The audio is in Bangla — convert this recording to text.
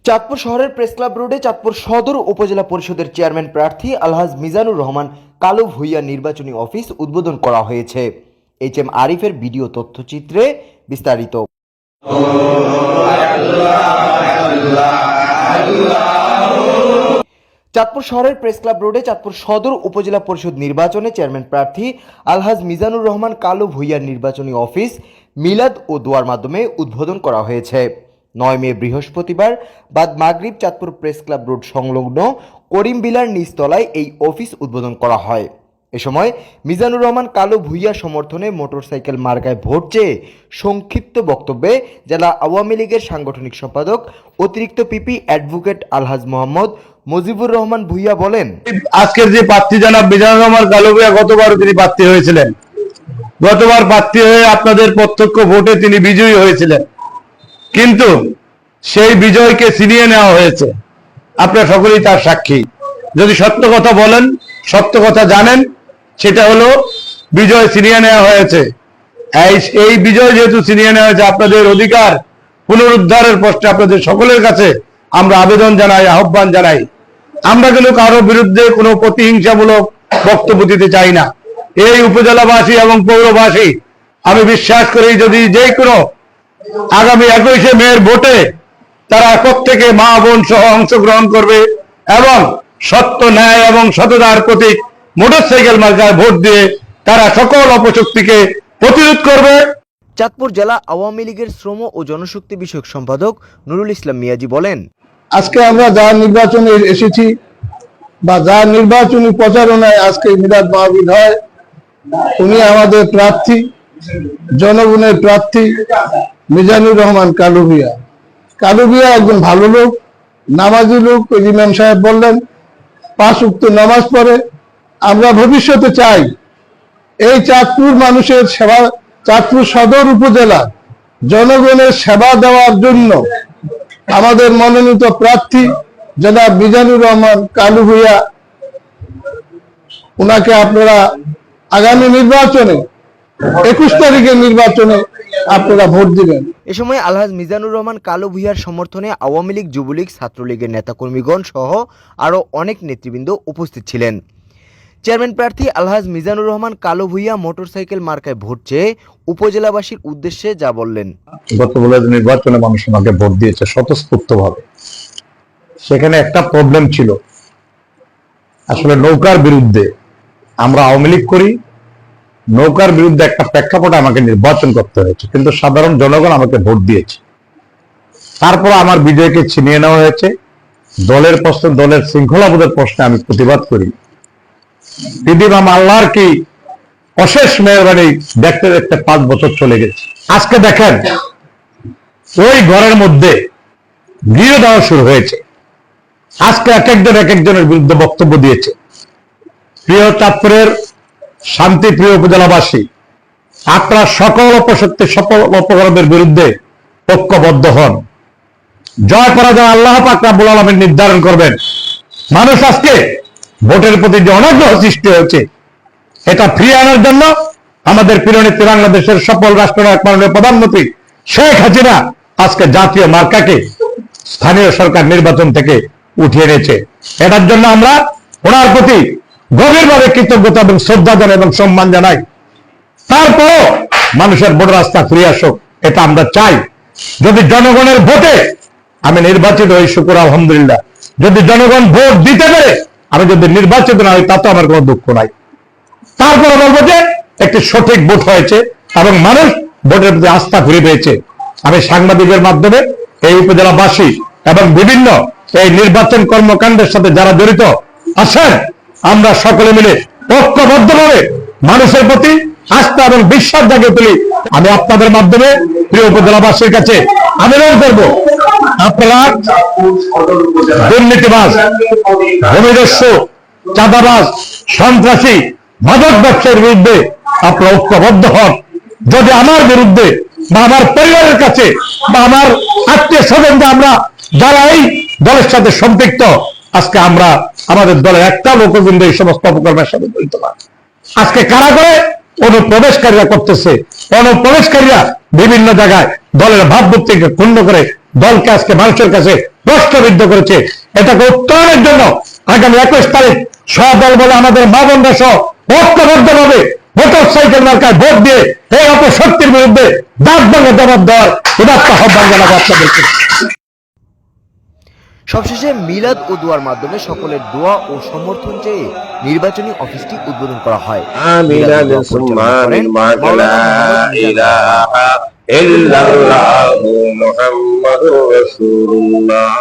চাঁদপুর শহরের প্রেস ক্লাব রোডে চাঁদপুর সদর উপজেলা পরিষদের চেয়ারম্যান প্রার্থী আলহাজ মিজানুর রহমান কালু ভূঁইয়া নির্বাচনী অফিস উদ্বোধন করা হয়েছে। HM আরিফের ভিডিও তথ্যচিত্রে বিস্তারিত। চাঁদপুর শহরের প্রেস ক্লাব রোডে চাঁদপুর সদর উপজেলা পরিষদ নির্বাচনে চেয়ারম্যান প্রার্থী আলহাজ মিজানুর রহমান কালু ভূঁইয়ার নির্বাচনী অফিস মিলাদ ও দোয়ার মাধ্যমে উদ্বোধন করা হয়েছে। 9 মে বৃহস্পতিবার বাদ মাগরিব চাঁদপুর প্রেস ক্লাব রোড সংলগ্ন করিম বিলার নিচতলায় এই অফিস উদ্বোধন করা হয়। এ সময় মিজানুর রহমান কালু ভূঁইয়া সমর্থনে মোটরসাইকেল মার্কায় ভোট চেয়ে সংক্ষিপ্ত বক্তব্যে জেলা আওয়ামী লীগের সাংগঠনিক সম্পাদক অতিরিক্ত পিপি অ্যাডভোকেট আলহাজ মোহাম্মদ মুজিবুর রহমান ভূঁইয়া বলেন, আজকের যে প্রার্থী জনাব মিজানুর রহমান কালু ভূঁইয়া গতবার তিনি প্রার্থী হয়েছিলেন। গতবার প্রার্থী হয়ে আপনাদের প্রত্যক্ষ ভোটে তিনি বিজয়ী হয়েছিলেন, কিন্তু সেই বিজয়কে ছিনিয়ে নেওয়া হয়েছে। আপনারা সকলেই তার সাক্ষী। যদি সত্য কথা বলেন, সত্য কথা জানেন, সেটা হলো বিজয় ছিনিয়ে নেওয়া হয়েছে। এই বিজয় যেহেতু ছিনিয়ে নেওয়া হয়েছে, আপনাদের অধিকার পুনরুদ্ধারের প্রশ্নে আপনাদের সকলের কাছে আমরা আবেদন জানাই, আহ্বান জানাই। আমরা কিন্তু কারোর বিরুদ্ধে কোনো প্রতিহিংসামূলক বক্তব্য দিতে চাই না। এই উপজেলাবাসী এবং পৌরবাসী, আমি বিশ্বাস করি যদি যে কোনো আগামী 21শে মের ভোটে তারা প্রত্যেকে মা বোন সহ অংশগ্রহণ করবে এবং সত্য, ন্যায় এবং সততার প্রতীক মোটরসাইকেল মার্কায় ভোট দিয়ে তারা সকল অপশক্তিকে প্রতিরোধ করবে। চাঁদপুর জেলা আওয়ামী লীগের শ্রম ও জনশক্তি বিষয়ক সম্পাদক নুরুল ইসলাম মিয়াজি বলেন, আজকে আমরা যার নির্বাচনে এসেছি বা যার নির্বাচনী প্রচারণায় আজকে মিলাদ মাহফিল হয়, উনি আমাদের প্রার্থী, জনগণের প্রার্থী মিজানুর রহমান কালু ভূঁইয়া। কালু ভূঁইয়া একজন ভালো লোক, নামাজি লোক। ইমাম সাহেব বললেন 5 ওয়াক্ত নামাজ পড়ে। আমরা ভবিষ্যতে চাই এই চাঁদপুর মানুষের সেবা, চাঁদপুর সদর উপজেলা জনগণের সেবা দেওয়ার জন্য আমাদের মনোনীত প্রার্থী জনাব মিজানুর রহমান কালু ভূঁইয়া, উনাকে আপনারা আগামী নির্বাচনে 21 তারিখের নির্বাচনে আপনারা ভোট দিবেন। এ সময় আলহাজ মিজানুর রহমান কালু ভূঁইয়ার সমর্থনে আওয়ামী লীগ, যুবলীগ, ছাত্রলীগের নেতাকর্মীগণ সহ আরও অনেক নেতৃবৃন্দ উপস্থিত ছিলেন। চেয়ারম্যান প্রার্থী আলহাজ মিজানুর রহমান কালু ভূঁইয়া মোটরসাইকেল মার্কায় ভোট চেয়ে উপজেলাবাসীর উদ্দেশ্যে যা বললেন। গতবারের নির্বাচনে মানুষ আমাকে ভোট দিয়েছে স্বতঃস্ফূর্তভাবে। সেখানে একটা প্রবলেম ছিল, আসলে নৌকার বিরুদ্ধে আমরা আওয়ামী লীগ করি, নৌকার বিরুদ্ধে একটা প্রেক্ষাপটে আমাকে নির্বাচন করতে হয়েছে, কিন্তু সাধারণ জনগণ আমাকে ভোট দিয়েছে। তারপর আমার বিজয়কে ছিনিয়ে নেওয়া হয়েছে। দলের প্রশ্নে, দলের শৃঙ্খলাবোধের প্রশ্নে আমি প্রতিবাদ করি। দিদিমাম আল্লাহর কি অশেষ মেহরবানি, দেখতে দেখতে 5 বছর চলে গেছে। আজকে দেখেন ওই ঘরের মধ্যে গৃহ দেওয়া শুরু হয়েছে। আজকে এক একজনের বিরুদ্ধে বক্তব্য দিয়েছে। প্রিয় চাঁদপুরের শান্তিপ্রিয় উপজেলাবাসী, আপনারা সকল অপশক্তি, সকল অপকর্মের বিরুদ্ধে ঐক্যবদ্ধ হন। জয় পরাজয় আল্লাহ পাক রব্বুল আলামিন নির্ধারণ করবেন। মানুষ আজকে ভোটের প্রতি যে অনাগ্রহ সৃষ্টি হয়েছে, এটা ফিরিয়ে আনার জন্য আমাদের প্রিয়নেত্রী বাংলাদেশের সফল রাষ্ট্রনায়ক মাননীয় প্রধানমন্ত্রী শেখ হাসিনা আজকে জাতীয় মার্কাকে স্থানীয় সরকার নির্বাচন থেকে উঠিয়ে এনেছে। এটার জন্য আমরা ওনার প্রতি গভীরভাবে কৃতজ্ঞতা এবং শ্রদ্ধা জানাই এবং সম্মান জানাই। তারপরও মানুষের ভোট রাস্তা ফিরে আসুক, এটা আমরা চাই। যদি জনগণের ভোটে আমি নির্বাচিত হই, শুকর আলহামদুলিল্লাহ। যদি জনগণ ভোট দিতে পারে, আমি যদি নির্বাচিত না হই, তাতে আমার কোনো দুঃখ নাই। তারপরে বলবো যে একটি সঠিক ভোট হয়েছে এবং মানুষ ভোটের প্রতি আস্থা ফিরে পেয়েছে। আমি সাংবাদিকের মাধ্যমে এই উপজেলাবাসী এবং বিভিন্ন এই নির্বাচন কর্মকাণ্ডের সাথে যারা জড়িত আছেন, আমরা সকলে মিলে ঐক্যবদ্ধভাবে মানুষের প্রতি আস্থা এবং বিশ্বাস জাগিয়ে তুলি। আমি আপনাদের মাধ্যমে প্রিয় উপজেলাবাসীর কাছে আবেদন করব, আপনারা দুর্নীতিবাজ, ভূমিদস্যু, চাঁদাবাজ, সন্ত্রাসী, মাদক ব্যবসায়ীর বিরুদ্ধে আপনারা ঐক্যবদ্ধ হন। যদি আমার বিরুদ্ধে বা আমার পরিবারের কাছে বা আমার আত্মীয় স্বজনরা, আমরা যারা এই দলের সাথে সম্পৃক্ত, আজকে আমরা আমাদের দলের একটা লোক কিন্তু এই সমস্ত অপকর্মের সাথে জড়িত না। আজকে কারা করে অনুপ্রবেশকারীরা করতেছে। অনুপ্রবেশকারীরা বিভিন্ন জায়গায় দলের ভাবমূর্তিকে ক্ষুণ্ণ করে দলকে আজকে মানুষের কাছে প্রশ্নবিদ্ধ করেছে। এটাকে উত্তরণের জন্য আগামী 21 তারিখ সদল বলে আমাদের মা বোনরা সহ ঐক্যবদ্ধভাবে মোটরসাইকেল মার্কায় ভোট দিয়ে এই অপশক্তির বিরুদ্ধে দাঁত ভাঙা জবাব দেওয়ার উদাত্ত আহ্বান জানাবো আপনাদেরকে। সবশেষে মিলাদ ও দোয়ার মাধ্যমে সকলের দোয়া ও সমর্থন চেয়ে নির্বাচনী অফিসটি উদ্বোধন করা হয়। মিলাদ ও দোয়া পরিচালনা করেন মাওলানা মোহাম্মদ মিজানুর রহমান। ইল্লাল্লাহু মুহাম্মাদুর রাসূলুল্লাহ।